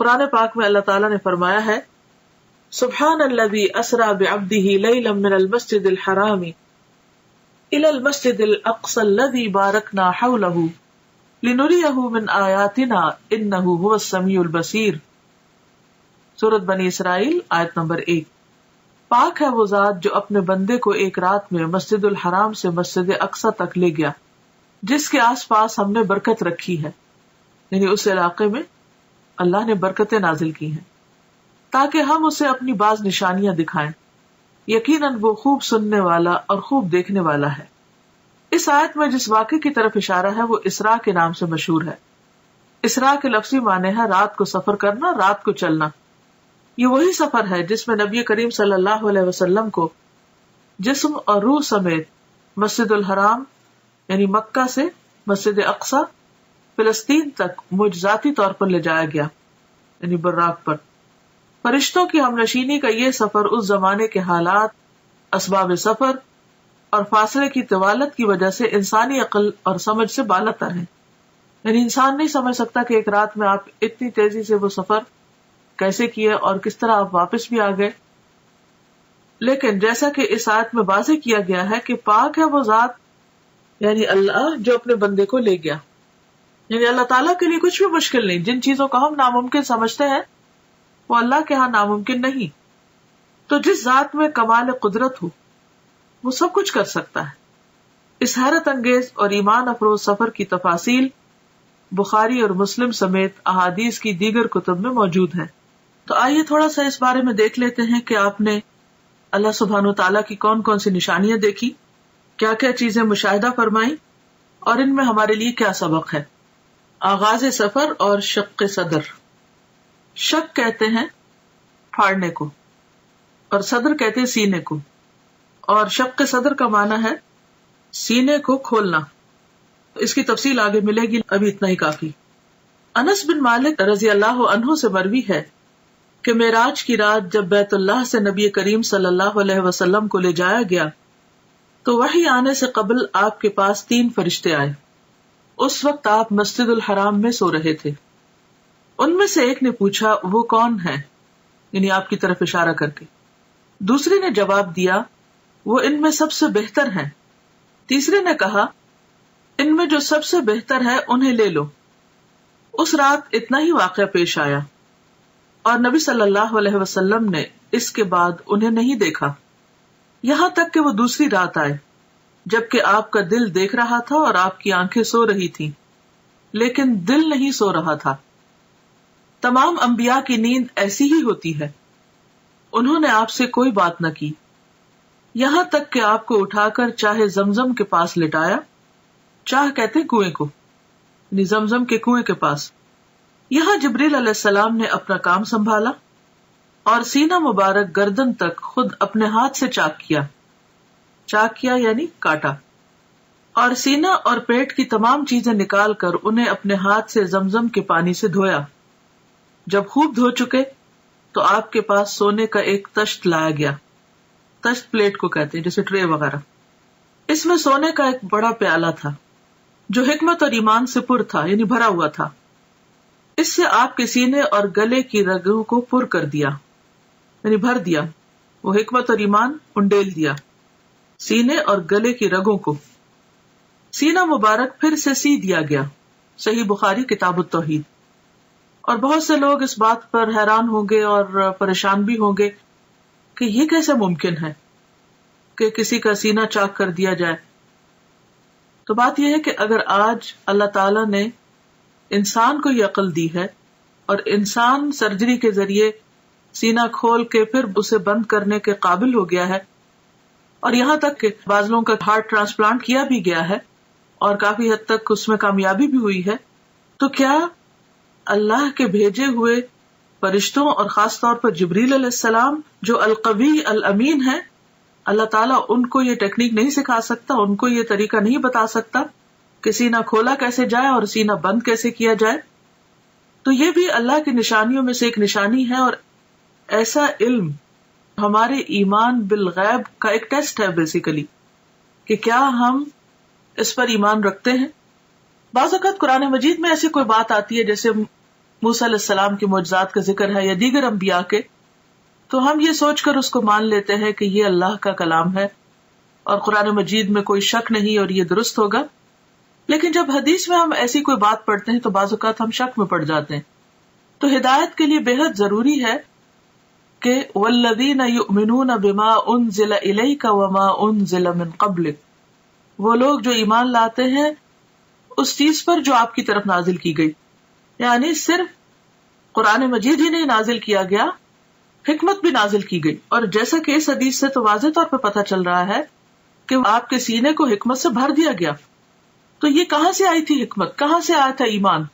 قرآن پاک میں اللہ تعالیٰ نے فرمایا ہے سبحان الذی اسری بعبدہ لیلا من المسجد الحرام الی المسجد الاقصی الذی بارکنا حولہ لنریہ من آیاتنا انہ هو السمیع البصیر. سورۃ بنی اسرائیل آیت نمبر 1. پاک ہے وہ ذات جو اپنے بندے کو ایک رات میں مسجد الحرام سے مسجد اقصی تک لے گیا جس کے آس پاس ہم نے برکت رکھی ہے، یعنی اس علاقے میں اللہ نے برکتیں نازل کی ہیں تاکہ ہم اسے اپنی بعض نشانیاں دکھائیں. یقیناً وہ خوب سننے والا اور خوب دیکھنے والا ہے. اس آیت میں جس واقعے کی طرف اشارہ ہے وہ اسراء کے نام سے مشہور ہے. اسراء کے لفظی معنی ہے رات کو سفر کرنا، رات کو چلنا. یہ وہی سفر ہے جس میں نبی کریم صلی اللہ علیہ وسلم کو جسم اور روح سمیت مسجد الحرام یعنی مکہ سے مسجد اقصی فلسطین تک معجزاتی طور پر لے جایا گیا، یعنی براق پر. فرشتوں کی ہمنشینی کا یہ سفر اس زمانے کے حالات، اسباب سفر اور فاصلے کی طوالت کی وجہ سے انسانی عقل اور سمجھ سے بالاتر ہے. یعنی انسان نہیں سمجھ سکتا کہ ایک رات میں آپ اتنی تیزی سے وہ سفر کیسے کیے اور کس طرح آپ واپس بھی آ گئے. لیکن جیسا کہ اس آیت میں واضح کیا گیا ہے کہ پاک ہے وہ ذات، یعنی اللہ جو اپنے بندے کو لے گیا. یعنی اللہ تعالیٰ کے لیے کچھ بھی مشکل نہیں. جن چیزوں کو ہم ناممکن سمجھتے ہیں وہ اللہ کے ہاں ناممکن نہیں. تو جس ذات میں کمال قدرت ہو وہ سب کچھ کر سکتا ہے. اس حیرت انگیز اور ایمان افروز سفر کی تفاصیل بخاری اور مسلم سمیت احادیث کی دیگر کتب میں موجود ہیں. تو آئیے تھوڑا سا اس بارے میں دیکھ لیتے ہیں کہ آپ نے اللہ سبحانہ و تعالیٰ کی کون کون سی نشانیاں دیکھی، کیا کیا چیزیں مشاہدہ فرمائیں اور ان میں ہمارے لیے کیا سبق ہے. آغاز سفر اور شق صدر. شق کہتے ہیں پھاڑنے کو اور صدر کہتے ہیں سینے کو، اور شق صدر کا معنی ہے سینے کو کھولنا. اس کی تفصیل آگے ملے گی، ابھی اتنا ہی کافی. انس بن مالک رضی اللہ عنہ سے مروی ہے کہ معراج کی رات جب بیت اللہ سے نبی کریم صلی اللہ علیہ وسلم کو لے جایا گیا تو وحی آنے سے قبل آپ کے پاس 3 فرشتے آئے. اس وقت آپ مسجد الحرام میں سو رہے تھے. ان میں سے ایک نے پوچھا وہ کون ہے، یعنی آپ کی طرف اشارہ کر کے. دوسرے نے جواب دیا وہ ان میں سب سے بہتر ہیں. تیسرے نے کہا ان میں جو سب سے بہتر ہے انہیں لے لو. اس رات اتنا ہی واقعہ پیش آیا اور نبی صلی اللہ علیہ وسلم نے اس کے بعد انہیں نہیں دیکھا یہاں تک کہ وہ دوسری رات آئے جبکہ آپ کا دل دیکھ رہا تھا اور آپ کی آنکھیں سو رہی تھیں لیکن دل نہیں سو رہا تھا. تمام انبیاء کی نیند ایسی ہی ہوتی ہے. انہوں نے آپ سے کوئی بات نہ کی یہاں تک کہ آپ کو اٹھا کر چاہے زمزم کے پاس لٹایا. چاہ کہتے کنویں کو، یعنی زمزم کے کنویں کے پاس. یہاں جبریل علیہ السلام نے اپنا کام سنبھالا اور سینہ مبارک گردن تک خود اپنے ہاتھ سے چاک کیا. چاک کیا یعنی کاٹا، اور سینہ اور پیٹ کی تمام چیزیں نکال کر انہیں اپنے ہاتھ سے زمزم کے پانی سے دھویا. جب خوب دھو چکے تو آپ کے پاس سونے کا ایک تشت لایا گیا. تشت پلیٹ کو کہتے ہیں، جیسے ٹرے وغیرہ. اس میں سونے کا ایک بڑا پیالہ تھا جو حکمت اور ایمان سے پر تھا، یعنی بھرا ہوا تھا. اس سے آپ کے سینے اور گلے کی رگوں کو پر کر دیا، یعنی بھر دیا. وہ حکمت اور ایمان انڈیل دیا سینے اور گلے کی رگوں کو. سینہ مبارک پھر سے سی دیا گیا. صحیح بخاری کتاب التوحید. اور بہت سے لوگ اس بات پر حیران ہوں گے اور پریشان بھی ہوں گے کہ یہ کیسے ممکن ہے کہ کسی کا سینہ چاک کر دیا جائے. تو بات یہ ہے کہ اگر آج اللہ تعالیٰ نے انسان کو یہ عقل دی ہے اور انسان سرجری کے ذریعے سینہ کھول کے پھر اسے بند کرنے کے قابل ہو گیا ہے، اور یہاں تک کہ بعض لوگوں کا ہارٹ ٹرانسپلانٹ کیا بھی گیا ہے اور کافی حد تک اس میں کامیابی بھی ہوئی ہے، تو کیا اللہ کے بھیجے ہوئے فرشتوں اور خاص طور پر جبریل علیہ السلام جو القوی الامین ہے، اللہ تعالیٰ ان کو یہ ٹیکنیک نہیں سکھا سکتا، ان کو یہ طریقہ نہیں بتا سکتا کہ سینہ کھولا کیسے جائے اور سینہ بند کیسے کیا جائے؟ تو یہ بھی اللہ کی نشانیوں میں سے ایک نشانی ہے، اور ایسا علم ہمارے ایمان بالغیب کا ایک ٹیسٹ ہے بیسیکلی، کہ کیا ہم اس پر ایمان رکھتے ہیں. بعض اوقات قرآن مجید میں ایسی کوئی بات آتی ہے جیسے موسیٰ علیہ السلام کے معجزات کا ذکر ہے یا دیگر انبیاء کے، تو ہم یہ سوچ کر اس کو مان لیتے ہیں کہ یہ اللہ کا کلام ہے اور قرآن مجید میں کوئی شک نہیں اور یہ درست ہوگا. لیکن جب حدیث میں ہم ایسی کوئی بات پڑھتے ہیں تو بعض اوقات ہم شک میں پڑ جاتے ہیں. تو ہدایت کے لیے بے حد ضروری ہے کہ والذین یؤمنون بما انزل الیک وما انزل من قبلک، وہ لوگ جو ایمان لاتے ہیں اس چیز پر جو آپ کی طرف نازل کی گئی. یعنی صرف قرآن مجید ہی نہیں نازل کیا گیا، حکمت بھی نازل کی گئی. اور جیسا کہ اس حدیث سے تو واضح طور پہ پتہ چل رہا ہے کہ آپ کے سینے کو حکمت سے بھر دیا گیا. تو یہ کہاں سے آئی تھی حکمت؟ کہاں سے آیا تھا ایمان؟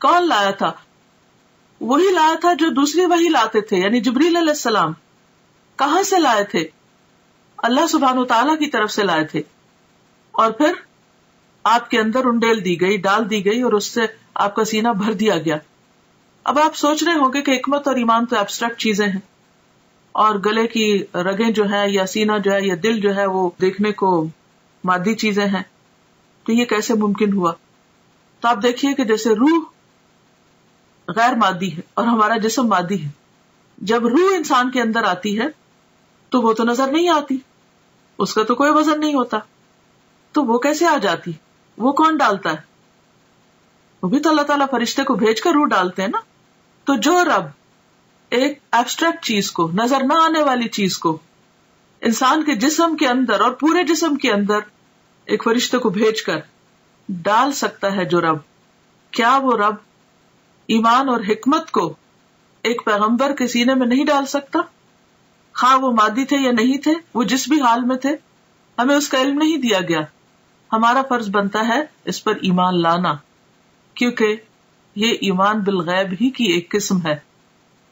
کون لایا تھا؟ وہی لایا تھا جو دوسری وحی لاتے تھے، یعنی جبریل علیہ السلام. کہاں سے لائے تھے؟ اللہ سبحانہ وتعالیٰ کی طرف سے لائے تھے. اور پھر آپ کے اندر انڈیل دی گئی، ڈال دی گئی، اور اس سے آپ کا سینہ بھر دیا گیا. اب آپ سوچ رہے ہوں گے کہ حکمت اور ایمان تو ایبسٹریکٹ چیزیں ہیں، اور گلے کی رگیں جو ہے یا سینہ جو ہے یا دل جو ہے وہ دیکھنے کو مادی چیزیں ہیں، تو یہ کیسے ممکن ہوا؟ تو آپ دیکھیے کہ جیسے روح غیر مادی ہے اور ہمارا جسم مادی ہے. جب روح انسان کے اندر آتی ہے تو وہ تو نظر نہیں آتی، اس کا تو کوئی وزن نہیں ہوتا، تو وہ کیسے آ جاتی؟ وہ کون ڈالتا ہے؟ وہ بھی تو اللہ تعالیٰ فرشتے کو بھیج کر روح ڈالتے ہیں نا. تو جو رب ایک ایبسٹریکٹ چیز کو، نظر نہ آنے والی چیز کو انسان کے جسم کے اندر اور پورے جسم کے اندر ایک فرشتے کو بھیج کر ڈال سکتا ہے، جو رب، کیا وہ رب ایمان اور حکمت کو ایک پیغمبر کے سینے میں نہیں ڈال سکتا؟ خواہ وہ مادی تھے یا نہیں تھے، وہ جس بھی حال میں تھے، ہمیں اس کا علم نہیں دیا گیا. ہمارا فرض بنتا ہے اس پر ایمان لانا، کیونکہ یہ ایمان بالغیب ہی کی ایک قسم ہے.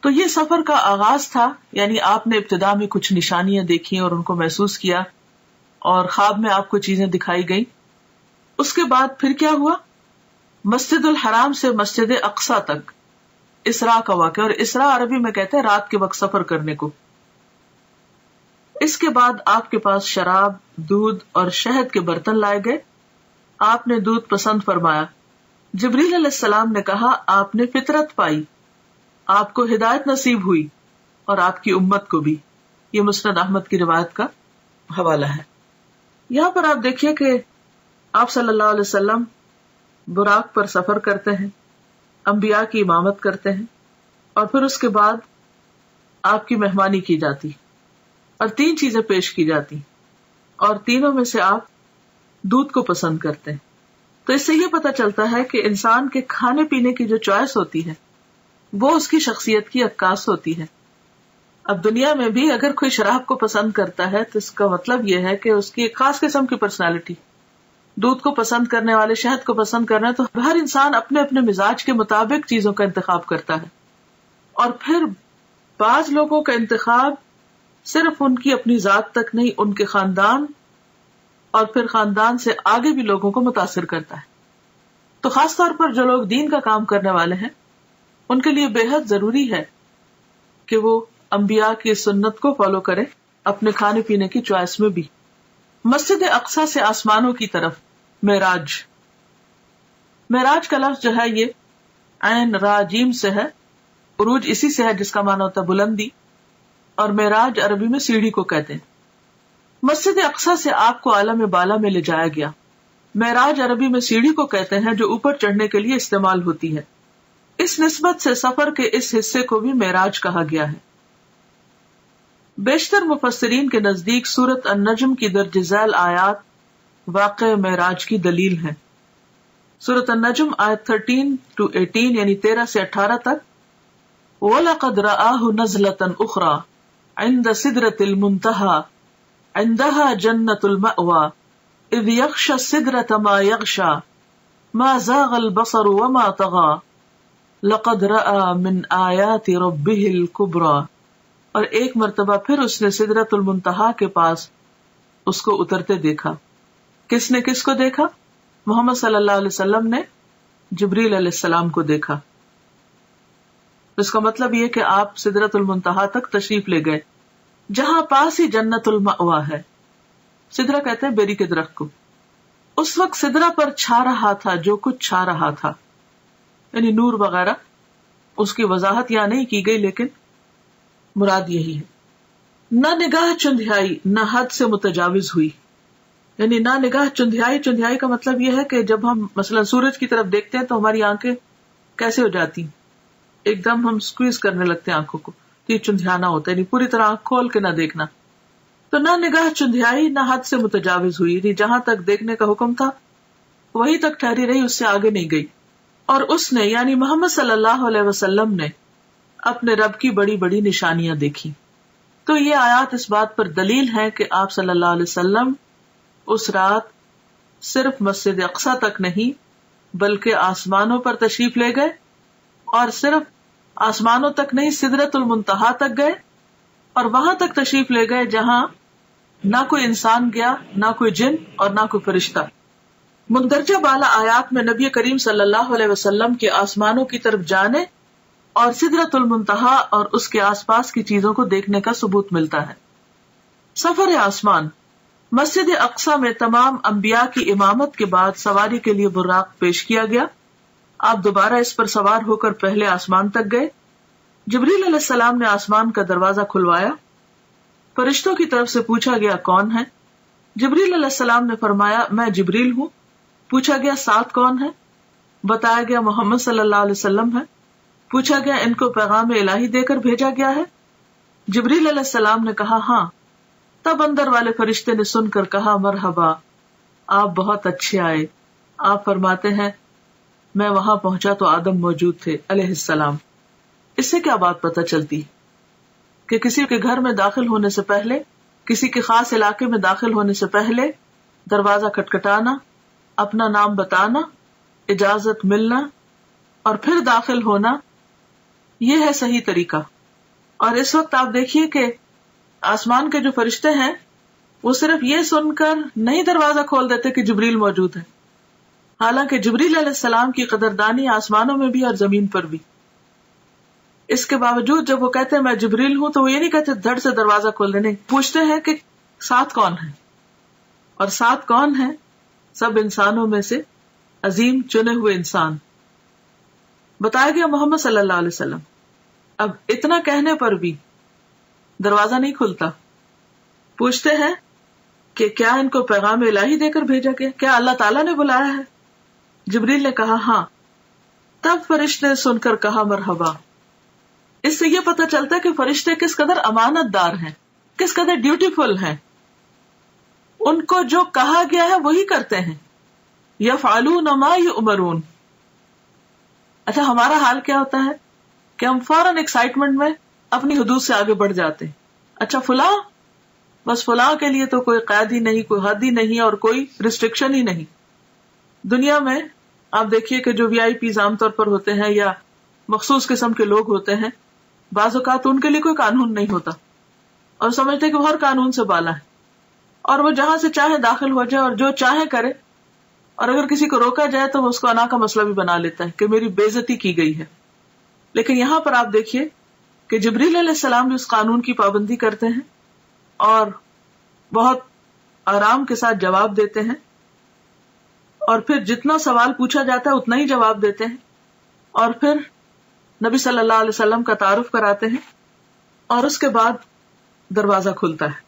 تو یہ سفر کا آغاز تھا، یعنی آپ نے ابتدا میں کچھ نشانیاں دیکھی اور ان کو محسوس کیا، اور خواب میں آپ کو چیزیں دکھائی گئیں. اس کے بعد پھر کیا ہوا؟ مسجد الحرام سے مسجد اقصی تک اسراء کا واقعہ، اور اسراء عربی میں کہتے ہیں رات کے وقت سفر کرنے کو. اس کے بعد آپ کے پاس شراب، دودھ اور شہد کے برتن لائے گئے. آپ نے دودھ پسند فرمایا. جبریل علیہ السلام نے کہا آپ نے فطرت پائی، آپ کو ہدایت نصیب ہوئی، اور آپ کی امت کو بھی. یہ مسند احمد کی روایت کا حوالہ ہے. یہاں پر آپ دیکھیے کہ آپ صلی اللہ علیہ وسلم براق پر سفر کرتے ہیں، انبیاء کی امامت کرتے ہیں، اور پھر اس کے بعد آپ کی مہمانی کی جاتی اور 3 چیزیں پیش کی جاتی، اور تینوں میں سے آپ دودھ کو پسند کرتے ہیں. تو اس سے یہ پتہ چلتا ہے کہ انسان کے کھانے پینے کی جو چوائس ہوتی ہے وہ اس کی شخصیت کی عکاس ہوتی ہے. اب دنیا میں بھی اگر کوئی شراب کو پسند کرتا ہے تو اس کا مطلب یہ ہے کہ اس کی ایک خاص قسم کی پرسنالٹی. دودھ کو پسند کرنے والے شہد کو پسند کرنا، تو ہر انسان اپنے اپنے مزاج کے مطابق چیزوں کا انتخاب کرتا ہے. اور پھر بعض لوگوں کا انتخاب صرف ان کی اپنی ذات تک نہیں، ان کے خاندان اور پھر خاندان سے آگے بھی لوگوں کو متاثر کرتا ہے. تو خاص طور پر جو لوگ دین کا کام کرنے والے ہیں ان کے لیے بے حد ضروری ہے کہ وہ انبیاء کی سنت کو فالو کریں اپنے کھانے پینے کی چوائس میں بھی. مسجد اقصی سے آسمانوں کی طرف معراج. معراج کا لفظ جو ہے یہ عین را جیم سے ہے. عروج اسی سے ہے جس کا معنی ہوتا ہے بلندی، اور معراج عربی میں سیڑھی کو کہتے ہیں. مسجد اقصی سے آپ کو عالم بالا میں لے جایا گیا. معراج عربی میں سیڑھی کو کہتے ہیں جو اوپر چڑھنے کے لیے استعمال ہوتی ہے. اس نسبت سے سفر کے اس حصے کو بھی معراج کہا گیا ہے. بیشتر مفسرین کے نزدیک سورۃ النجم کی درج ذیل آیات واقع معراج کی دلیل ہیں. سورۃ النجم آیت 13-18 یعنی 13 سے 18 تک. وَلَقَدْ رَآهُ نَزْلَةً أُخْرَى عِنْدَ سِدْرَةِ الْمُنْتَهَى عِنْدَهَا جَنَّةُ الْمَأْوَى إِذْ يَغْشَى السِّدْرَةَ مَا يَغْشَى مَا زَاغَ الْبَصَرُ وَمَا طَغَى لَقَدْ رَأَى مِنْ آيَاتِ رَبِّهِ الْكُبْرَى. اور ایک مرتبہ پھر اس نے سدرۃ المنتہا کے پاس اس کو اترتے دیکھا. کس نے کس کو دیکھا؟ محمد صلی اللہ علیہ وسلم نے جبریل علیہ السلام کو دیکھا. اس کا مطلب یہ کہ آپ سدرۃ المنتہا تک تشریف لے گئے جہاں پاس ہی جنت المأوا ہے. سدرہ کہتے ہیں بیری کے درخت کو. اس وقت سدرہ پر چھا رہا تھا جو کچھ چھا رہا تھا، یعنی نور وغیرہ. اس کی وضاحت یہاں نہیں کی گئی، لیکن مراد یہی ہے. نہ نگاہ چندھیائی نہ حد سے متجاوز ہوئی. یعنی نہ نگاہ چندھیائی، چندھیائی کا مطلب یہ ہے کہ جب ہم مثلا سورج کی طرف دیکھتے ہیں تو ہماری آنکھیں کیسے ہو جاتی ہیں، ایک دم ہم سکویز کرنے لگتے ہیں آنکھوں کو، تو یہ چندھیانا ہوتا ہے، یعنی پوری طرح آنکھ کھول کے نہ دیکھنا. تو نہ نگاہ چندھیائی نہ حد سے متجاوز ہوئی، یعنی جہاں تک دیکھنے کا حکم تھا وہی تک ٹھہری رہی، اس سے آگے نہیں گئی. اور اس نے یعنی محمد صلی اللہ علیہ وسلم نے اپنے رب کی بڑی بڑی نشانیاں دیکھی. تو یہ آیات اس بات پر دلیل ہے کہ آپ صلی اللہ علیہ وسلم اس رات صرف مسجد اقصی تک نہیں بلکہ آسمانوں پر تشریف لے گئے، اور صرف آسمانوں تک نہیں سدرۃ المنتہا تک گئے، اور وہاں تک تشریف لے گئے جہاں نہ کوئی انسان گیا، نہ کوئی جن اور نہ کوئی فرشتہ. مندرجہ بالا آیات میں نبی کریم صلی اللہ علیہ وسلم کے آسمانوں کی طرف جانے اور سدرۃ المنتہا اور اس کے آس پاس کی چیزوں کو دیکھنے کا ثبوت ملتا ہے. سفر آسمان. مسجد اقصی میں تمام انبیاء کی امامت کے بعد سواری کے لیے براق پیش کیا گیا. آپ دوبارہ اس پر سوار ہو کر پہلے آسمان تک گئے. جبریل علیہ السلام نے آسمان کا دروازہ کھلوایا. فرشتوں کی طرف سے پوچھا گیا کون ہے؟ جبریل علیہ السلام نے فرمایا میں جبریل ہوں. پوچھا گیا ساتھ کون ہے؟ بتایا گیا محمد صلی اللہ علیہ وسلم ہے. پوچھا گیا ان کو پیغام الہی دے کر بھیجا گیا ہے؟ جبریل علیہ السلام نے کہا ہاں. تب اندر والے فرشتے نے سن کر کہا مرحبا، آپ بہت اچھے آئے. آپ فرماتے ہیں میں وہاں پہنچا تو آدم موجود تھے علیہ السلام. اس سے کیا بات پتہ چلتی کہ کسی کے گھر میں داخل ہونے سے پہلے، کسی کے خاص علاقے میں داخل ہونے سے پہلے دروازہ کھٹکھٹانا، اپنا نام بتانا، اجازت ملنا اور پھر داخل ہونا، یہ ہے صحیح طریقہ. اور اس وقت آپ دیکھیے کہ آسمان کے جو فرشتے ہیں وہ صرف یہ سن کر نہیں دروازہ کھول دیتے کہ جبریل موجود ہے، حالانکہ جبریل علیہ السلام کی قدردانی آسمانوں میں بھی اور زمین پر بھی. اس کے باوجود جب وہ کہتے ہیں میں جبریل ہوں تو وہ یہ نہیں کہتے دھڑ سے دروازہ کھول دینے، پوچھتے ہیں کہ ساتھ کون ہے. اور ساتھ کون ہے؟ سب انسانوں میں سے عظیم چنے ہوئے انسان. بتایا گیا محمد صلی اللہ علیہ وسلم. اب اتنا کہنے پر بھی دروازہ نہیں کھلتا. پوچھتے ہیں کہ کیا ان کو پیغام الہی دے کر بھیجا گیا؟ کیا اللہ تعالیٰ نے بلایا ہے؟ جبریل نے کہا ہاں. تب فرشتے نے سن کر کہا مرحبا. اس سے یہ پتہ چلتا ہے کہ فرشتے کس قدر امانت دار ہیں، کس قدر ڈیوٹیفل ہیں. ان کو جو کہا گیا ہے وہی کرتے ہیں. یفعلون ما یؤمرون. اچھا ہمارا حال کیا ہوتا ہے کہ ہم فوراً ایکسائٹمنٹ میں اپنی حدود سے آگے بڑھ جاتے ہیں. اچھا فلاں، بس فلاں کے لیے تو کوئی قید ہی نہیں، کوئی حد ہی نہیں اور کوئی ریسٹرکشن ہی نہیں. دنیا میں آپ دیکھیے کہ جو وی آئی پیز عام طور پر ہوتے ہیں یا مخصوص قسم کے لوگ ہوتے ہیں، بعض اوقات ان کے لیے کوئی قانون نہیں ہوتا اور سمجھتے کہ وہ ہر قانون سے بالا ہے اور وہ جہاں سے چاہے داخل ہو جائے اور جو چاہے کرے. اور اگر کسی کو روکا جائے تو وہ اس کو انا کا مسئلہ بھی بنا لیتا ہے کہ میری بے عزتی کی گئی ہے. لیکن یہاں پر آپ دیکھیے کہ جبریل علیہ السلام بھی اس قانون کی پابندی کرتے ہیں اور بہت آرام کے ساتھ جواب دیتے ہیں، اور پھر جتنا سوال پوچھا جاتا ہے اتنا ہی جواب دیتے ہیں، اور پھر نبی صلی اللہ علیہ وسلم کا تعارف کراتے ہیں، اور اس کے بعد دروازہ کھلتا ہے.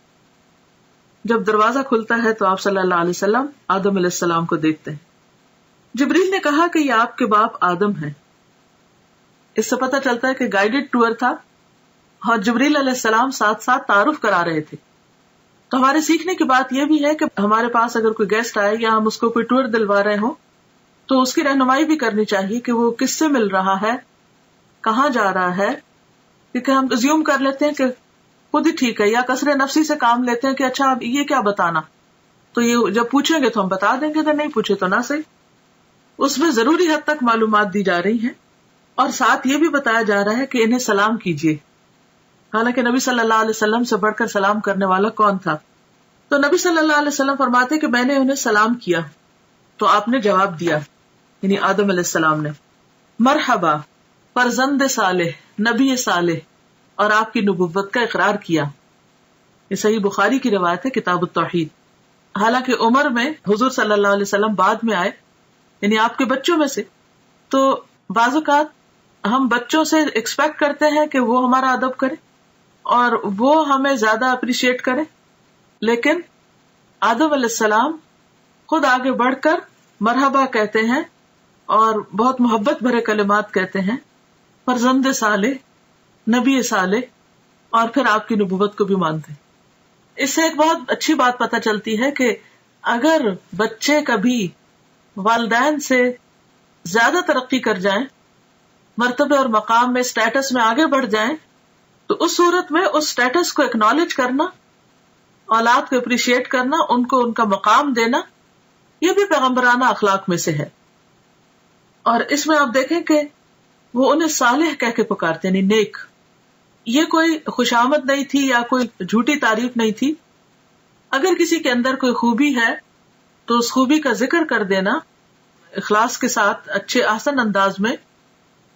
جب دروازہ کھلتا ہے تو آپ صلی اللہ علیہ وسلم آدم علیہ السلام کو دیکھتے ہیں. جبریل نے کہا کہ یہ آپ کے باپ آدم ہیں. اس سے پتہ چلتا ہے کہ گائیڈڈ ٹور تھا اور جبریل علیہ السلام ساتھ ساتھ تعارف کرا رہے تھے. تو ہمارے سیکھنے کی بات یہ بھی ہے کہ ہمارے پاس اگر کوئی گیسٹ آئے یا ہم اس کو کوئی ٹور دلوا رہے ہوں تو اس کی رہنمائی بھی کرنی چاہیے کہ وہ کس سے مل رہا ہے، کہاں جا رہا ہے. کیونکہ ہم ازیوم کر لیتے ہیں کہ خود ہی ٹھیک ہے، یا کثر نفسی سے کام لیتے ہیں کہ اچھا اب یہ کیا بتانا، تو یہ جب پوچھیں گے تو ہم بتا دیں گے، تو نہیں پوچھے تو نہ صحیح. اس میں ضروری حد تک معلومات دی جا رہی ہیں اور ساتھ یہ بھی بتایا جا رہا ہے کہ انہیں سلام کیجیے. حالانکہ نبی صلی اللہ علیہ وسلم سے بڑھ کر سلام کرنے والا کون تھا؟ تو نبی صلی اللہ علیہ وسلم فرماتے کہ میں نے انہیں سلام کیا تو آپ نے جواب دیا، یعنی آدم علیہ السلام نے، مرحبا فرزند صالح، نبی صالح، اور آپ کی نبوت کا اقرار کیا. یہ صحیح بخاری کی روایت ہے کتاب التوحید. حالانکہ عمر میں حضور صلی اللہ علیہ وسلم بعد میں آئے، یعنی آپ کے بچوں میں سے، تو بعض اوقات ہم بچوں سے ایکسپیکٹ کرتے ہیں کہ وہ ہمارا ادب کرے اور وہ ہمیں زیادہ اپریشیٹ کرے، لیکن آدم علیہ السلام خود آگے بڑھ کر مرحبا کہتے ہیں اور بہت محبت بھرے کلمات کہتے ہیں، فرزند صالح، نبی صالح، اور پھر آپ کی نبوت کو بھی مانتے ہیں۔ اس سے ایک بہت اچھی بات پتہ چلتی ہے کہ اگر بچے کبھی والدین سے زیادہ ترقی کر جائیں، مرتبے اور مقام میں، اسٹیٹس میں آگے بڑھ جائیں، تو اس صورت میں اس اسٹیٹس کو اکنالج کرنا، اولاد کو اپریشیٹ کرنا، ان کو ان کا مقام دینا، یہ بھی پیغمبرانہ اخلاق میں سے ہے۔ اور اس میں آپ دیکھیں کہ وہ انہیں صالح کہہ کے پکارتے ہیں، نیک۔ یہ کوئی خوشامد نہیں تھی یا کوئی جھوٹی تعریف نہیں تھی۔ اگر کسی کے اندر کوئی خوبی ہے تو اس خوبی کا ذکر کر دینا اخلاص کے ساتھ، اچھے آسن انداز میں،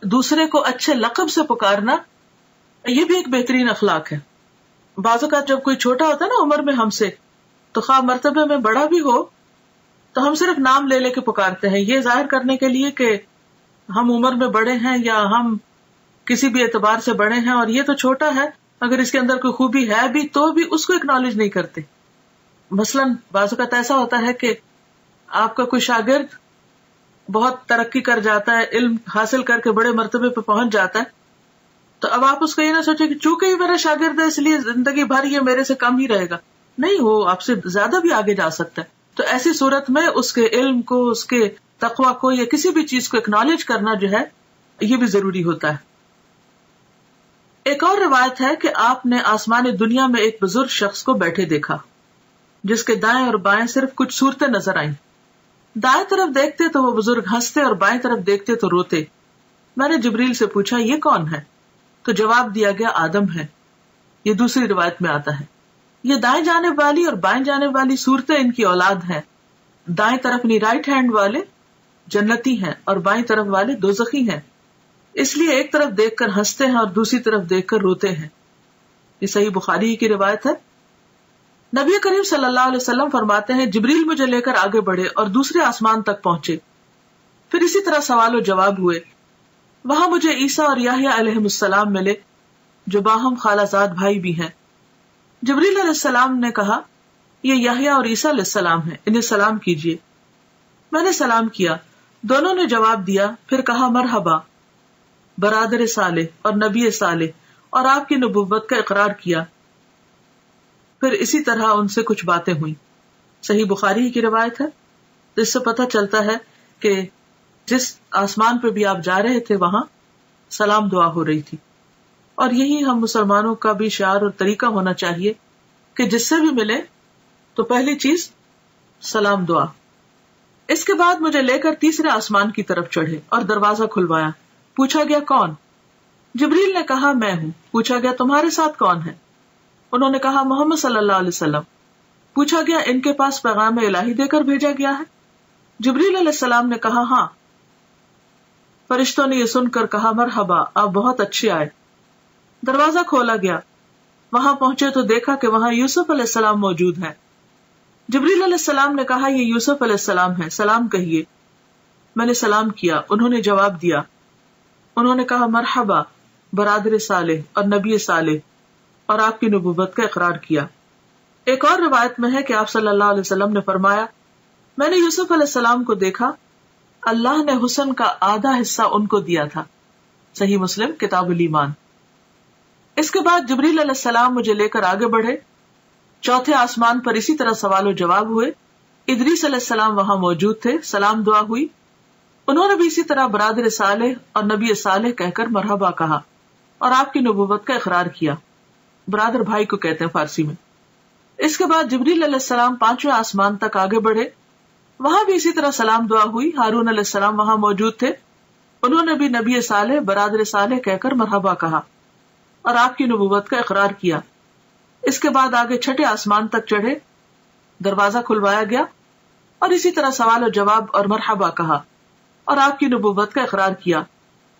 دوسرے کو اچھے لقب سے پکارنا، یہ بھی ایک بہترین اخلاق ہے۔ بعض اوقات جب کوئی چھوٹا ہوتا ہے نا عمر میں ہم سے، تو خواہ مرتبے میں بڑا بھی ہو تو ہم صرف نام لے لے کے پکارتے ہیں، یہ ظاہر کرنے کے لیے کہ ہم عمر میں بڑے ہیں یا ہم کسی بھی اعتبار سے بڑے ہیں، اور یہ تو چھوٹا ہے، اگر اس کے اندر کوئی خوبی ہے بھی تو بھی اس کو اکنالج نہیں کرتے۔ مثلاً بعض اوقات ایسا ہوتا ہے کہ آپ کا کوئی شاگرد بہت ترقی کر جاتا ہے، علم حاصل کر کے بڑے مرتبے پہ پہنچ جاتا ہے، تو اب آپ اس کو یہ نہ سوچیں کہ چونکہ یہ میرا شاگرد ہے اس لیے زندگی بھر یہ میرے سے کم ہی رہے گا، نہیں، وہ آپ سے زیادہ بھی آگے جا سکتا ہے۔ تو ایسی صورت میں اس کے علم کو، اس کے تقویٰ کو یا کسی بھی چیز کو اکنالج کرنا جو ہے یہ بھی ضروری ہوتا ہے۔ ایک اور روایت ہے کہ آپ نے آسمان دنیا میں ایک بزرگ شخص کو بیٹھے دیکھا جس کے دائیں اور بائیں صرف کچھ صورتیں نظر آئیں۔ دائیں طرف دیکھتے تو وہ بزرگ ہنستے اور بائیں طرف دیکھتے تو روتے۔ میں نے جبریل سے پوچھا یہ کون ہے؟ تو جواب دیا گیا آدم ہے۔ یہ دوسری روایت میں آتا ہے۔ یہ دائیں جانب والی اور بائیں جانب والی صورتیں ان کی اولاد ہیں۔ دائیں طرف رائٹ ہینڈ والے جنتی ہیں اور بائیں طرف والے دوزخی ہیں، اس لیے ایک طرف دیکھ کر ہنستے ہیں اور دوسری طرف دیکھ کر روتے ہیں۔ یہ صحیح بخاری کی روایت ہے۔ نبی کریم صلی اللہ علیہ وسلم فرماتے ہیں جبریل مجھے لے کر آگے بڑھے اور دوسرے آسمان تک پہنچے، پھر اسی طرح سوال و جواب ہوئے۔ وہاں مجھے عیسیٰ اور یحییٰ علیہ السلام ملے جو باہم خالہ زاد بھائی بھی ہیں۔ جبریل علیہ السلام نے کہا یہ یحییٰ اور عیسیٰ علیہ السلام ہیں، انہیں سلام کیجیے۔ میں نے سلام کیا، دونوں نے جواب دیا، پھر کہا مرحبا برادر صالح اور نبی صالح، اور آپ کی نبوت کا اقرار کیا۔ پھر اسی طرح ان سے کچھ باتیں ہوئیں۔ صحیح بخاری کی روایت ہے۔ اس سے پتہ چلتا ہے کہ جس آسمان پہ بھی آپ جا رہے تھے وہاں سلام دعا ہو رہی تھی، اور یہی ہم مسلمانوں کا بھی شعار اور طریقہ ہونا چاہیے کہ جس سے بھی ملے تو پہلی چیز سلام دعا۔ اس کے بعد مجھے لے کر تیسرے آسمان کی طرف چڑھے اور دروازہ کھلوایا۔ پوچھا گیا کون؟ جبریل نے کہا میں ہوں۔ پوچھا گیا تمہارے ساتھ کون ہے؟ انہوں نے کہا محمد صلی اللہ علیہ وسلم۔ پوچھا گیا ان کے پاس پیغام الہی دے کر بھیجا گیا ہے؟ جبریل علیہ السلام نے کہا ہاں۔ فرشتوں نے یہ سن کر کہا مرحبا، آپ بہت اچھے آئے۔ دروازہ کھولا گیا، وہاں پہنچے تو دیکھا کہ وہاں یوسف علیہ السلام موجود ہے۔ جبریل علیہ السلام نے کہا یہ یوسف علیہ السلام ہے، سلام کہیے۔ میں نے سلام کیا، انہوں نے جواب دیا۔ انہوں نے کہا مرحبا برادر صالح اور نبی صالح، اور آپ کی نبوت کا اقرار کیا۔ ایک اور روایت میں ہے کہ آپ صلی اللہ علیہ وسلم نے فرمایا میں نے یوسف علیہ السلام کو دیکھا، اللہ نے حسن کا آدھا حصہ ان کو دیا تھا۔ صحیح مسلم کتاب الایمان۔ اس کے بعد جبریل علیہ السلام مجھے لے کر آگے بڑھے، چوتھے آسمان پر اسی طرح سوال و جواب ہوئے۔ ادریس علیہ السلام وہاں موجود تھے، سلام دعا ہوئی۔ انہوں نے بھی اسی طرح برادر صالح اور نبی صالح کہہ کر مرحبا کہا اور آپ کی نبوت کا اقرار کیا۔ برادر بھائی کو کہتے ہیں فارسی میں۔ اس کے بعد جبریل علیہ السلام پانچویں آسمان تک آگے بڑھے، وہاں بھی اسی طرح سلام دعا ہوئی۔ ہارون علیہ السلام وہاں موجود تھے، انہوں نے بھی نبی صالح برادر صالح کہہ کر مرحبا کہا اور آپ کی نبوت کا اقرار کیا۔ اس کے بعد آگے چھٹے آسمان تک چڑھے، دروازہ کھلوایا گیا اور اسی طرح سوال و جواب اور مرحبا کہا اور آپ کی نبوت کا اقرار کیا۔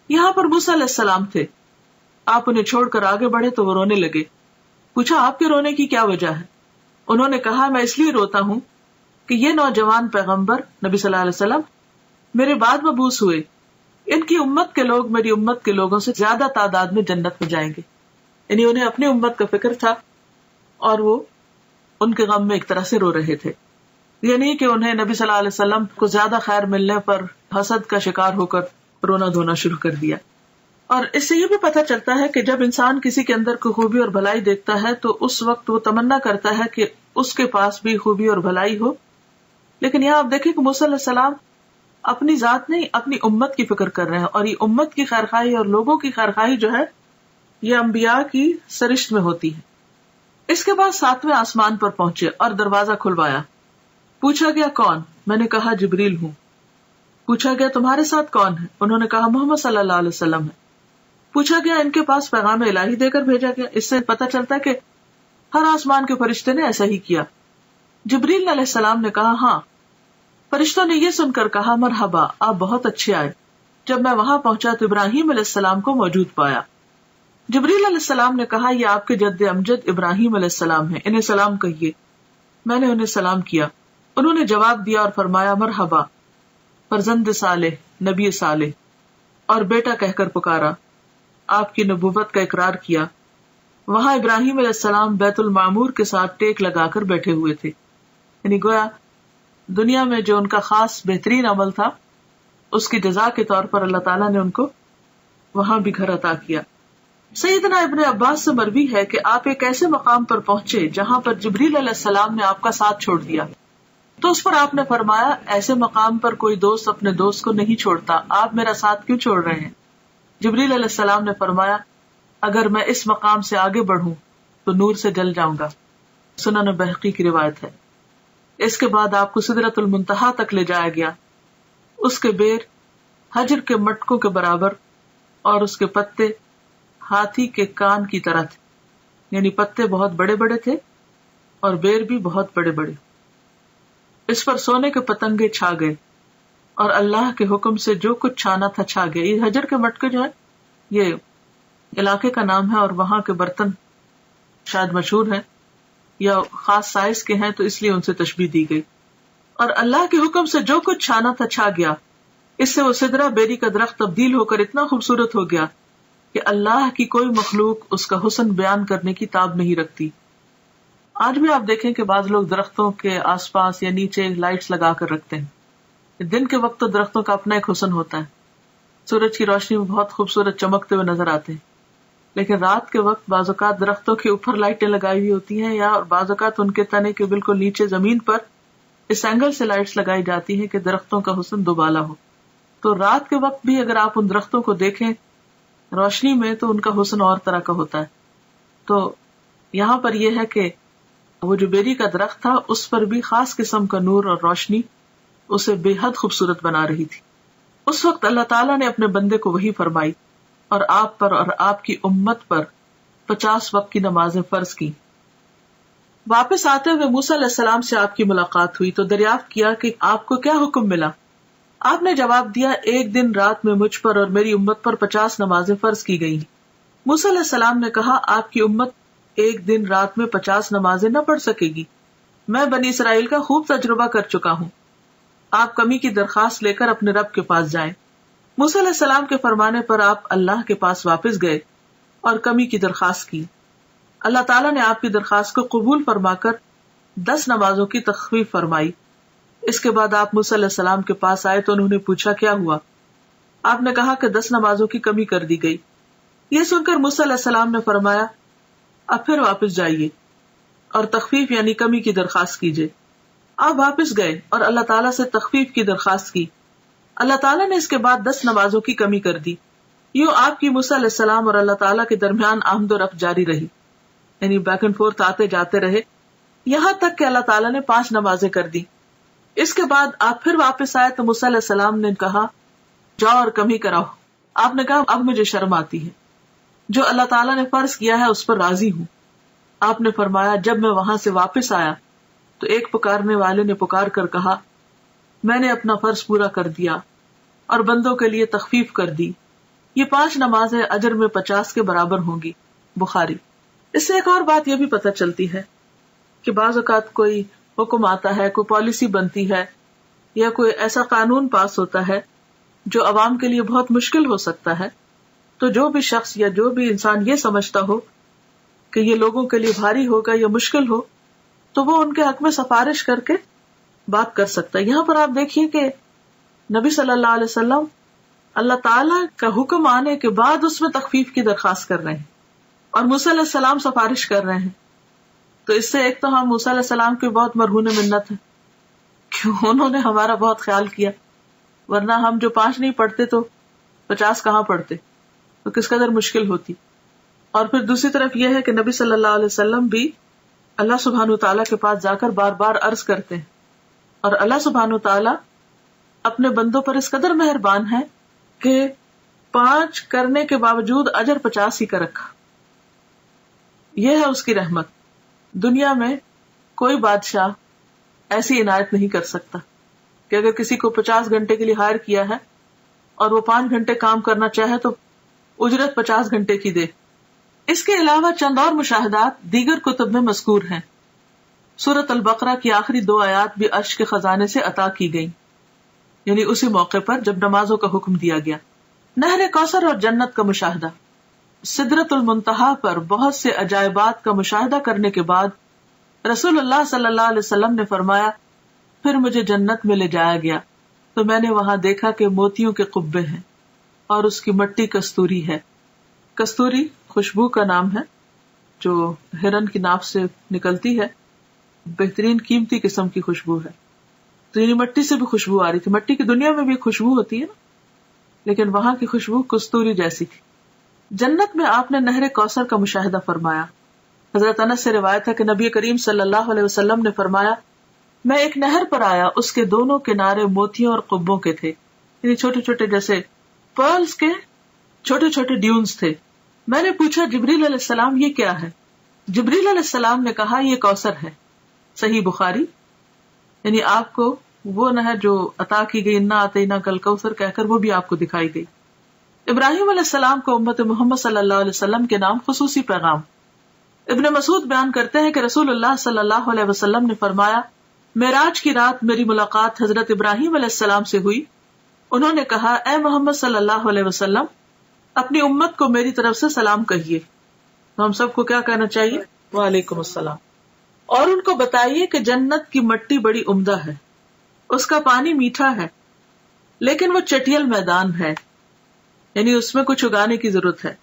یہاں پر موسیٰ علیہ السلام تھے، آپ انہیں چھوڑ کر آگے بڑھے تو وہ رونے لگے۔ پوچھا آپ کے رونے کی کیا وجہ ہے؟ انہوں نے کہا میں اس لیے روتا ہوں کہ یہ نوجوان پیغمبر نبی صلی اللہ علیہ وسلم میرے بعد مبعوث ہوئے، ان کی امت کے لوگ میری امت کے لوگوں سے زیادہ تعداد میں جنت میں جائیں گے. یعنی انہیں اپنی امت کا فکر تھا اور وہ ان کے غم میں ایک طرح سے رو رہے تھے. یہ نہیں کہ انہیں نبی صلی اللہ علیہ وسلم کو زیادہ خیر ملنے پر حسد کا شکار ہو کر رونا دھونا شروع کر دیا. اور اس سے یہ بھی پتہ چلتا ہے کہ جب انسان کسی کے اندر کوئی خوبی اور بھلائی دیکھتا ہے تو اس وقت وہ تمنا کرتا ہے کہ اس کے پاس بھی خوبی اور بھلائی ہو. لیکن یہاں آپ دیکھیں کہ موسیٰ علیہ السلام اپنی ذات نہیں اپنی امت کی فکر کر رہے ہیں, اور یہ امت کی خیرخواہی اور لوگوں کی خیرخواہی جو ہے یہ انبیاء کی سرشت میں ہوتی ہے. اس کے بعد 7ویں آسمان پر پہنچے اور دروازہ کھلوایا. پوچھا گیا کون؟ میں نے کہا جبریل ہوں. پوچھا گیا تمہارے ساتھ کون ہے؟ انہوں نے کہا محمد صلی اللہ علیہ وسلم ہے. پوچھا گیا ان کے پاس پیغام الہی دے کر بھیجا گیا؟ اس سے پتہ چلتا ہے کہ ہر آسمان کے فرشتے نے ایسا ہی کیا. جبریل علیہ السلام نے کہا ہاں. فرشتوں نے یہ سن کر کہا مرحبا, آپ بہت اچھے آئے. جب میں وہاں پہنچا تو ابراہیم علیہ السلام کو موجود پایا. جبریل علیہ السلام نے کہا یہ آپ کے جد امجد ابراہیم علیہ السلام ہیں, انہیں سلام کہیے. میں نے انہیں سلام کیا. انہوں نے جواب دیا اور فرمایا مرحبا, فرزند صالح, نبی صالح, اور بیٹا کہہ کر پکارا. آپ کی نبوت کا اقرار کیا. وہاں ابراہیم علیہ السلام بیت المعمور کے ساتھ ٹیک لگا کر بیٹھے ہوئے تھے. یعنی گویا دنیا میں جو ان کا خاص بہترین عمل تھا اس کی جزا کے طور پر اللہ تعالیٰ نے ان کو وہاں بھی گھر عطا کیا. سیدنا ابن عباس سے مروی ہے کہ آپ ایک ایسے مقام پر پہنچے جہاں پر جبریل علیہ السلام نے آپ کا ساتھ چھوڑ دیا. تو اس پر آپ نے فرمایا ایسے مقام پر کوئی دوست اپنے دوست کو نہیں چھوڑتا, آپ میرا ساتھ کیوں چھوڑ رہے ہیں؟ جبریل علیہ السلام نے فرمایا اگر میں اس مقام سے آگے بڑھوں تو نور سے جل جاؤں گا. سنن بہقی کی روایت ہے. اس کے بعد آپ کو سدرۃ المنتہا تک لے جایا گیا. اس کے بیر حجر کے مٹکوں کے برابر اور اس کے پتے ہاتھی کے کان کی طرح تھے. یعنی پتے بہت بڑے بڑے تھے اور بیر بھی بہت بڑے بڑے. اس پر سونے کے پتنگے چھا گئے اور اللہ کے حکم سے جو کچھ چھانا تھا چھا گیا. یہ حجر کے مٹکے جو ہے یہ علاقے کا نام ہے اور وہاں کے برتن شاید مشہور ہیں یا خاص سائز کے ہیں تو اس لیے ان سے تشبیہ دی گئی. اور اللہ کے حکم سے جو کچھ چھانا تھا چھا گیا. اس سے وہ سدرہ بیری کا درخت تبدیل ہو کر اتنا خوبصورت ہو گیا کہ اللہ کی کوئی مخلوق اس کا حسن بیان کرنے کی تاب نہیں رکھتی. آج بھی آپ دیکھیں کہ بعض لوگ درختوں کے آس پاس یا نیچے لائٹس لگا کر رکھتے ہیں. دن کے وقت تو درختوں کا اپنا ایک حسن ہوتا ہے, سورج کی روشنی میں بہت خوبصورت چمکتے ہوئے نظر آتے ہیں. لیکن رات کے وقت بعض اوقات درختوں کے اوپر لائٹیں لگائی ہوئی ہوتی ہیں یا بعض اوقات ان کے تنے کے بالکل نیچے زمین پر اس اینگل سے لائٹس لگائی جاتی ہیں کہ درختوں کا حسن دوبالا ہو. تو رات کے وقت بھی اگر آپ ان درختوں کو دیکھیں روشنی میں تو ان کا حسن اور طرح کا ہوتا ہے. تو یہاں پر یہ ہے کہ وہ جو بیری کا درخت تھا اس پر بھی خاص قسم کا نور اور روشنی اسے بے حد خوبصورت بنا رہی تھی. اس وقت اللہ تعالیٰ نے اپنے بندے کو وحی فرمائی اور آپ پر اور آپ کی امت پر 50 وقت کی نمازیں فرض کی. واپس آتے ہوئے موسیٰ علیہ السلام سے آپ کی ملاقات ہوئی تو دریافت کیا کہ آپ کو کیا حکم ملا. آپ نے جواب دیا ایک دن رات میں مجھ پر اور میری امت پر 50 نمازیں فرض کی گئی. موسیٰ علیہ السلام نے کہا آپ کی امت ایک دن رات میں 50 نمازیں نہ پڑھ سکے گی. میں بنی اسرائیل کا خوب تجربہ کر چکا ہوں. آپ کمی کی درخواست لے کر اپنے رب کے پاس جائیں. موسیٰ علیہ السلام کے فرمانے پر آپ اللہ کے پاس واپس گئے اور کمی کی درخواست کی. اللہ تعالیٰ نے آپ کی درخواست کو قبول فرما کر 10 نمازوں کی تخفیف فرمائی. اس کے بعد آپ موسیٰ علیہ السلام کے پاس آئے تو انہوں نے پوچھا کیا ہوا. آپ نے کہا کہ 10 نمازوں کی کمی کر دی گئی. یہ سن کر موسیٰ علیہ السلام نے فرمایا اب پھر واپس جائیے اور تخفیف یعنی کمی کی درخواست کیجیے. آپ واپس گئے اور اللہ تعالیٰ سے تخفیف کی درخواست کی. اللہ تعالیٰ نے اس کے بعد 10 نمازوں کی کمی کر دی. یوں آپ کی موسیٰ علیہ السلام اور اللہ تعالیٰ کے درمیان آمد و رفت جاری رہی, یعنی بیک اینڈ فورتھ آتے جاتے رہے, یہاں تک کہ اللہ تعالیٰ نے 5 نمازیں کر دی. اس کے بعد آپ پھر واپس آئے تو موسیٰ علیہ السلام نے کہا جاؤ اور کمی کراؤ. آپ نے کہا اب مجھے شرم آتی ہے, جو اللہ تعالیٰ نے فرض کیا ہے اس پر راضی ہوں. آپ نے فرمایا جب میں وہاں سے واپس آیا تو ایک پکارنے والے نے پکار کر کہا میں نے اپنا فرض پورا کر دیا اور بندوں کے لیے تخفیف کر دی. یہ 5 نمازیں اجر میں 50 کے برابر ہوں گی. بخاری. اس سے ایک اور بات یہ بھی پتہ چلتی ہے کہ بعض اوقات کوئی حکم آتا ہے, کوئی پالیسی بنتی ہے یا کوئی ایسا قانون پاس ہوتا ہے جو عوام کے لیے بہت مشکل ہو سکتا ہے، تو جو بھی شخص یا جو بھی انسان یہ سمجھتا ہو کہ یہ لوگوں کے لیے بھاری ہوگا یا مشکل ہو، تو وہ ان کے حق میں سفارش کر کے بات کر سکتا ہے. یہاں پر آپ دیکھیے کہ نبی صلی اللہ علیہ وسلم اللہ تعالی کا حکم آنے کے بعد اس میں تخفیف کی درخواست کر رہے ہیں اور موسیٰ علیہ السلام سفارش کر رہے ہیں. تو اس سے ایک تو ہم موسیٰ علیہ السلام کے بہت مرہون منت ہیں کہ انہوں نے ہمارا بہت خیال کیا، ورنہ ہم جو 5 نہیں پڑھتے تو 50 کہاں پڑھتے، تو کس قدر مشکل ہوتی. اور پھر دوسری طرف یہ ہے کہ نبی صلی اللہ علیہ وسلم بھی اللہ سبحانہ تعالیٰ کے پاس جا کر بار بار عرض کرتے ہیں، اور اللہ سبحانہ تعالیٰ اپنے بندوں پر اس قدر مہربان ہے کہ 5 کرنے کے باوجود اجر 50 ہی کا رکھا. یہ ہے اس کی رحمت. دنیا میں کوئی بادشاہ ایسی عنایت نہیں کر سکتا کہ اگر کسی کو 50 گھنٹے کے لیے ہائر کیا ہے اور وہ 5 گھنٹے کام کرنا چاہے تو اجرت 50 گھنٹے کی دے. اس کے علاوہ چند اور مشاہدات دیگر کتب میں مذکور ہیں. سورۃ البقرہ کی آخری 2 آیات بھی عرش کے خزانے سے عطا کی گئیں، یعنی اسی موقع پر جب نمازوں کا حکم دیا گیا. نہر کوثر اور جنت کا مشاہدہ. سدرۃ المنتہا پر بہت سے عجائبات کا مشاہدہ کرنے کے بعد رسول اللہ صلی اللہ علیہ وسلم نے فرمایا، پھر مجھے جنت میں لے جایا گیا تو میں نے وہاں دیکھا کہ موتیوں کے قبے ہیں اور اس کی مٹی کستوری ہے. کستوری خوشبو کا نام ہے جو ہرن کی ناف سے نکلتی ہے، بہترین قیمتی قسم کی خوشبو ہے. تو یعنی مٹی سے بھی خوشبو آ رہی تھی. مٹی کی دنیا میں بھی خوشبو ہوتی ہے نا، لیکن وہاں کی خوشبو کستوری جیسی تھی. جنت میں آپ نے نہر کوثر کا مشاہدہ فرمایا. حضرت انس سے روایت ہے کہ نبی کریم صلی اللہ علیہ وسلم نے فرمایا، میں ایک نہر پر آیا، اس کے دونوں کنارے موتیوں اور قبوں کے تھے، یعنی چھوٹے چھوٹے جیسے پرلز کے چھوٹے چھوٹے ڈیونز تھے. میں نے پوچھا جبریل علیہ السلام یہ کیا ہے؟ جبریل علیہ السلام نے کہا یہ کوثر ہے. صحیح بخاری. یعنی آپ کو وہ نہر جو عطا کی گئی، انا اعطیناک کل کوثر کہہ کر، وہ بھی آپ کو دکھائی گئی. ابراہیم علیہ السلام کو امت محمد صلی اللہ علیہ وسلم کے نام خصوصی پیغام. ابن مسعود بیان کرتے ہیں کہ رسول اللہ صلی اللہ علیہ وسلم نے فرمایا، معراج کی رات میری ملاقات حضرت ابراہیم علیہ السلام سے ہوئی. انہوں نے کہا، اے محمد صلی اللہ علیہ وسلم، اپنی امت کو میری طرف سے سلام کہیے. تو ہم سب کو کیا کہنا چاہیے؟ وعلیکم السلام. اور ان کو بتائیے کہ جنت کی مٹی بڑی عمدہ ہے، اس کا پانی میٹھا ہے، لیکن وہ چٹیل میدان ہے، یعنی اس میں کچھ اگانے کی ضرورت ہے.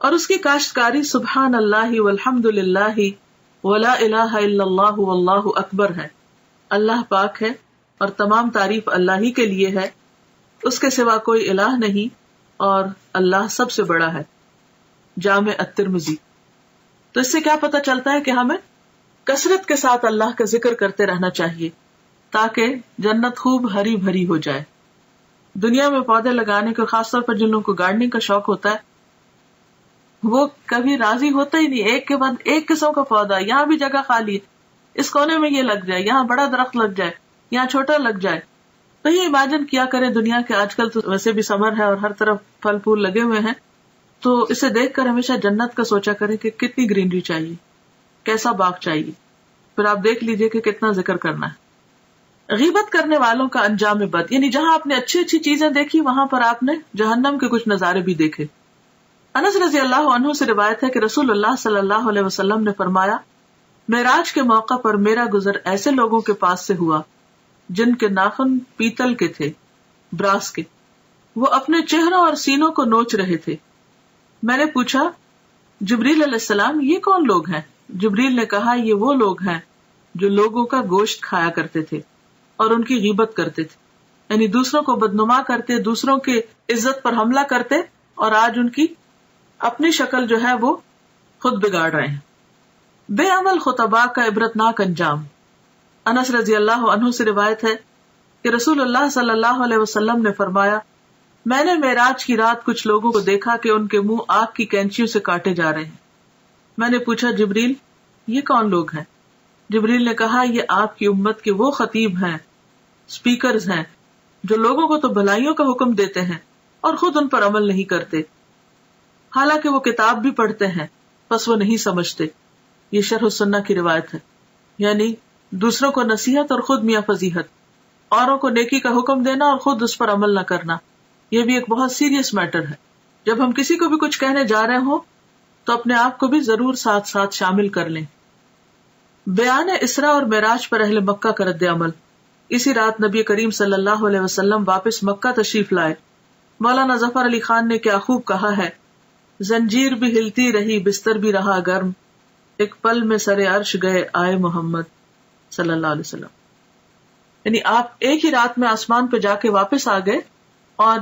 اور اس کی کاشتکاری سبحان اللہ والحمد للہ ولا الہ الا اللہ واللہ اکبر ہے. اللہ پاک ہے اور تمام تعریف اللہ ہی کے لیے ہے، اس کے سوا کوئی الہ نہیں اور اللہ سب سے بڑا ہے. جامع الترمذی. تو اس سے کیا پتہ چلتا ہے کہ ہمیں کثرت کے ساتھ اللہ کا ذکر کرتے رہنا چاہیے تاکہ جنت خوب ہری بھری ہو جائے. دنیا میں پودے لگانے کے، خاص طور پر جن لوگوں کو گارڈننگ کا شوق ہوتا ہے، وہ کبھی راضی ہوتا ہی نہیں. ایک کے بعد ایک قسم کا پودا، یہاں بھی جگہ خالی ہے، اس کونے میں یہ لگ جائے، یہاں بڑا درخت لگ جائے، یہاں چھوٹا لگ جائے. تو یہ امیجن کیا کریں دنیا کے، آج کل تو ویسے بھی سمر ہے اور ہر طرف پھل پھول لگے ہوئے ہیں، تو اسے دیکھ کر ہمیشہ جنت کا سوچا کریں کہ کتنی گرینری چاہیے، کیسا باغ چاہیے. پھر آپ دیکھ لیجئے کہ کتنا ذکر کرنا ہے. غیبت کرنے والوں کا انجام بد، یعنی جہاں آپ نے اچھی اچھی چیزیں دیکھی وہاں پر آپ نے جہنم کے کچھ نظارے بھی دیکھے. انس رضی اللہ عنہ سے روایت ہے کہ رسول اللہ صلی اللہ علیہ وسلم نے فرمایا، معراج کے موقع پر میرا گزر ایسے لوگوں کے پاس سے ہوا جن کے ناخن پیتل کے تھے، براس کے. وہ اپنے چہروں اور سینوں کو نوچ رہے تھے. میں نے پوچھا جبریل علیہ السلام یہ کون لوگ ہیں؟ جبریل نے کہا یہ وہ لوگ ہیں جو لوگوں کا گوشت کھایا کرتے تھے اور ان کی غیبت کرتے تھے، یعنی دوسروں کو بدنما کرتے، دوسروں کے عزت پر حملہ کرتے، اور آج ان کی اپنی شکل جو ہے وہ خود بگاڑ رہے ہیں. بے عمل خطباء کا عبرتناک انجام. انس رضی اللہ عنہ سے روایت ہے کہ رسول اللہ صلی اللہ علیہ وسلم نے فرمایا، میں نے معراج کی رات کچھ لوگوں کو دیکھا کہ ان کے منہ آگ کی کینچیوں سے کاٹے جا رہے ہیں. میں نے پوچھا جبریل یہ کون لوگ ہیں؟ جبریل نے کہا یہ آپ کی امت کے وہ خطیب ہیں، سپیکرز ہیں جو لوگوں کو تو بھلائیوں کا حکم دیتے ہیں اور خود ان پر عمل نہیں کرتے، حالانکہ وہ کتاب بھی پڑھتے ہیں بس وہ نہیں سمجھتے. یہ شرح السنہ کی روایت ہے. یعنی دوسروں کو نصیحت اور خود میاں فضیحت، اوروں کو نیکی کا حکم دینا اور خود اس پر عمل نہ کرنا. یہ بھی ایک بہت سیریس میٹر ہے. جب ہم کسی کو بھی کچھ کہنے جا رہے ہوں تو اپنے آپ کو بھی ضرور ساتھ ساتھ شامل کر لیں. بیان اسراء اور معراج پر اہل مکہ کا رد عمل. اسی رات نبی کریم صلی اللہ علیہ وسلم واپس مکہ تشریف لائے. مولانا ظفر علی خان نے کیا خوب کہا ہے، زنجیر بھی ہلتی رہی بستر بھی رہا گرم، ایک پل میں سر عرش گئے آئے محمد صلی اللہ علیہ وسلم. یعنی آپ ایک ہی رات میں آسمان پہ جا کے واپس آ گئے، اور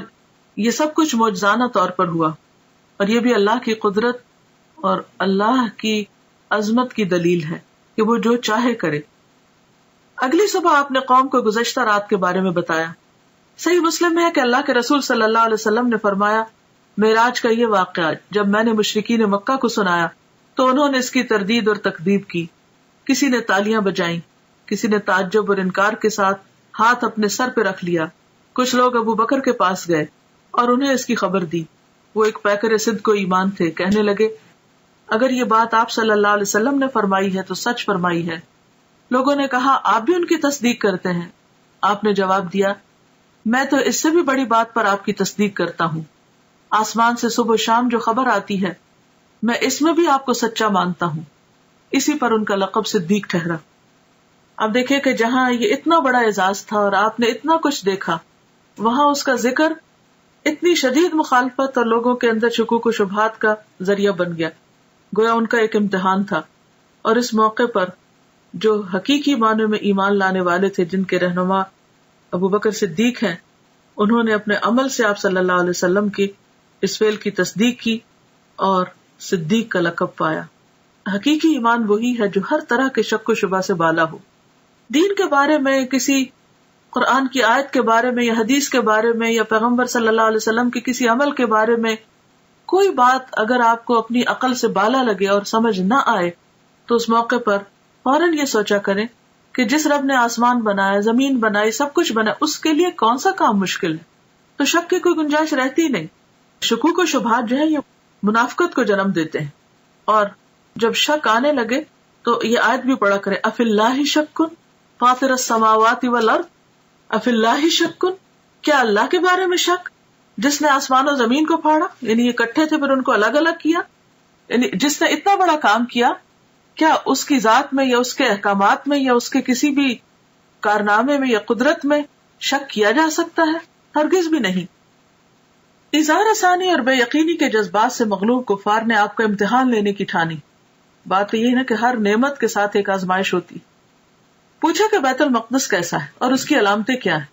یہ سب کچھ معجزانہ طور پر ہوا، اور یہ بھی اللہ کی قدرت اور اللہ کی عظمت کی دلیل ہے کہ وہ جو چاہے کرے. اگلی صبح آپ نے قوم کو گزشتہ رات کے بارے میں بتایا. صحیح مسلم میں ہے کہ اللہ کے رسول صلی اللہ علیہ وسلم نے فرمایا، معراج کا یہ واقعہ جب میں نے مشرکین مکہ کو سنایا تو انہوں نے اس کی تردید اور تکذیب کی. کسی نے تالیاں بجائیں، کسی نے تعجب اور انکار کے ساتھ ہاتھ اپنے سر پہ رکھ لیا. کچھ لوگ ابو بکر کے پاس گئے اور انہیں اس کی خبر دی. وہ ایک پیکر صدق و ایمان تھے. کہنے لگے، اگر یہ بات آپ صلی اللہ علیہ وسلم نے فرمائی ہے تو سچ فرمائی ہے. لوگوں نے کہا، آپ بھی ان کی تصدیق کرتے ہیں؟ آپ نے جواب دیا، میں تو اس سے بھی بڑی بات پر آپ کی تصدیق کرتا ہوں. آسمان سے صبح و شام جو خبر آتی ہے میں اس میں بھی آپ کو سچا مانتا ہوں. اسی پر ان کا لقب صدیق ٹھہرا. اب دیکھیں کہ جہاں یہ اتنا بڑا اعزاز تھا اور آپ نے اتنا کچھ دیکھا، وہاں اس کا ذکر اتنی شدید مخالفت اور لوگوں کے اندر شکوک و شبہات کا ذریعہ بن گیا. گویا ان کا ایک امتحان تھا. اور اس موقع پر جو حقیقی معنی میں ایمان لانے والے تھے، جن کے رہنما ابو بکر صدیق ہیں، انہوں نے اپنے عمل سے آپ صلی اللہ علیہ وسلم کی اس فعل کی تصدیق کی اور صدیق کا لقب پایا. حقیقی ایمان وہی ہے جو ہر طرح کے شک و شبہ سے بالا ہو. دین کے بارے میں، کسی قرآن کی آیت کے بارے میں یا حدیث کے بارے میں یا پیغمبر صلی اللہ علیہ وسلم کے کسی عمل کے بارے میں کوئی بات اگر آپ کو اپنی عقل سے بالا لگے اور سمجھ نہ آئے تو اس موقع پر فوراً یہ سوچا کریں کہ جس رب نے آسمان بنایا، زمین بنائی، سب کچھ بنایا، اس کے لیے کون سا کام مشکل ہے. تو شک کی کوئی گنجائش رہتی نہیں. شکوک و شبہات جو ہے یہ منافقت کو جنم دیتے ہیں. اور جب شک آنے لگے تو یہ آیت بھی پڑھا کرے، اف اللہ شک فاطر السماوات والارض، اف اللہ شک، کیا اللہ کے بارے میں شک جس نے آسمان و زمین کو پھاڑا، یعنی یہ اکٹھے تھے پھر ان کو الگ الگ کیا، یعنی جس نے اتنا بڑا کام کیا، کیا اس کی ذات میں یا اس کے احکامات میں یا اس کے کسی بھی کارنامے میں یا قدرت میں شک کیا جا سکتا ہے؟ ہرگز بھی نہیں. اظہار ثانی اور بے یقینی کے جذبات سے مغلوب کفار نے آپ کا امتحان لینے کی ٹھانی. بات یہ ہے کہ ہر نعمت کے ساتھ ایک آزمائش ہوتی. پوچھا کہ بیت المقدس کیسا ہے اور اس کی علامتیں کیا ہیں.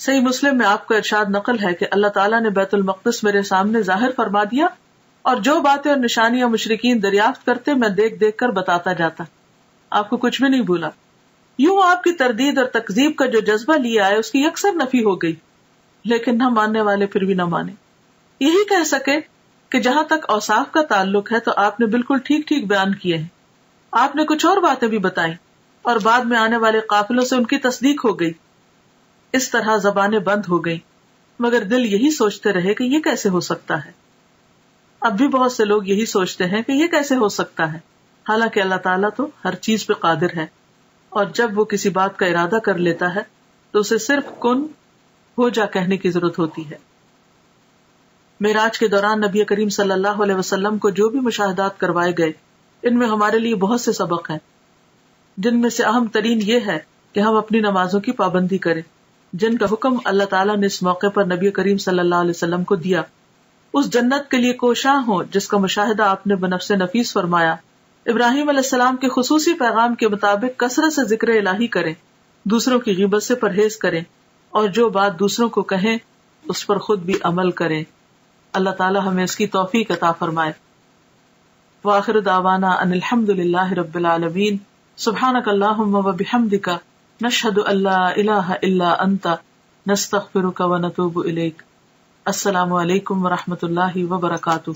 صحیح مسلم میں آپ کا ارشاد نقل ہے کہ اللہ تعالیٰ نے بیت المقدس میرے سامنے ظاہر فرما دیا، اور جو باتیں اور نشانیاں مشرکین دریافت کرتے میں دیکھ دیکھ کر بتاتا جاتا. آپ کو کچھ بھی نہیں بھولا. یوں آپ کی تردید اور تکذیب کا جو جذبہ لیا ہے اس کی یکسر نفی ہو گئی، لیکن نہ ماننے والے پھر بھی نہ مانے. یہی کہہ سکے کہ جہاں تک اوصاف کا تعلق ہے تو آپ نے بالکل ٹھیک ٹھیک بیان کیے ہیں. آپ نے کچھ اور باتیں بھی بتائیں اور بعد میں آنے والے قافلوں سے ان کی تصدیق ہو گئی. اس طرح زبانیں بند ہو گئیں، مگر دل یہی سوچتے رہے کہ یہ کیسے ہو سکتا ہے. اب بھی بہت سے لوگ یہی سوچتے ہیں کہ یہ کیسے ہو سکتا ہے، حالانکہ اللہ تعالیٰ تو ہر چیز پہ قادر ہے، اور جب وہ کسی بات کا ارادہ کر لیتا ہے تو اسے صرف کن ہو جا کہنے کی ضرورت ہوتی ہے. معراج کے دوران نبی کریم صلی اللہ علیہ وسلم کو جو بھی مشاہدات کروائے گئے، ان میں ہمارے لیے بہت سے سبق ہیں، جن میں سے اہم ترین یہ ہے کہ ہم اپنی نمازوں کی پابندی کریں، جن کا حکم اللہ تعالیٰ نے اس موقع پر نبی کریم صلی اللہ علیہ وسلم کو دیا. اس جنت کے لیے کوشاں ہوں جس کا مشاہدہ آپ نے بنفس نفیس فرمایا. ابراہیم علیہ السلام کے خصوصی پیغام کے مطابق کثرت سے ذکر الہی کریں، دوسروں کی غیبت سے پرہیز کریں، اور جو بات دوسروں کو کہیں اس پر خود بھی عمل کریں. اللہ تعالی ہمیں اس کی توفیق عطا فرمائے. وآخر دعوانا ان الحمد للہ رب العالمین. سبحانک اللہم وبحمدک، نشہد ان لا الہ الا انت، نستغفرک ونتوب الیک. السلام علیکم ورحمۃ اللہ وبرکاتہ.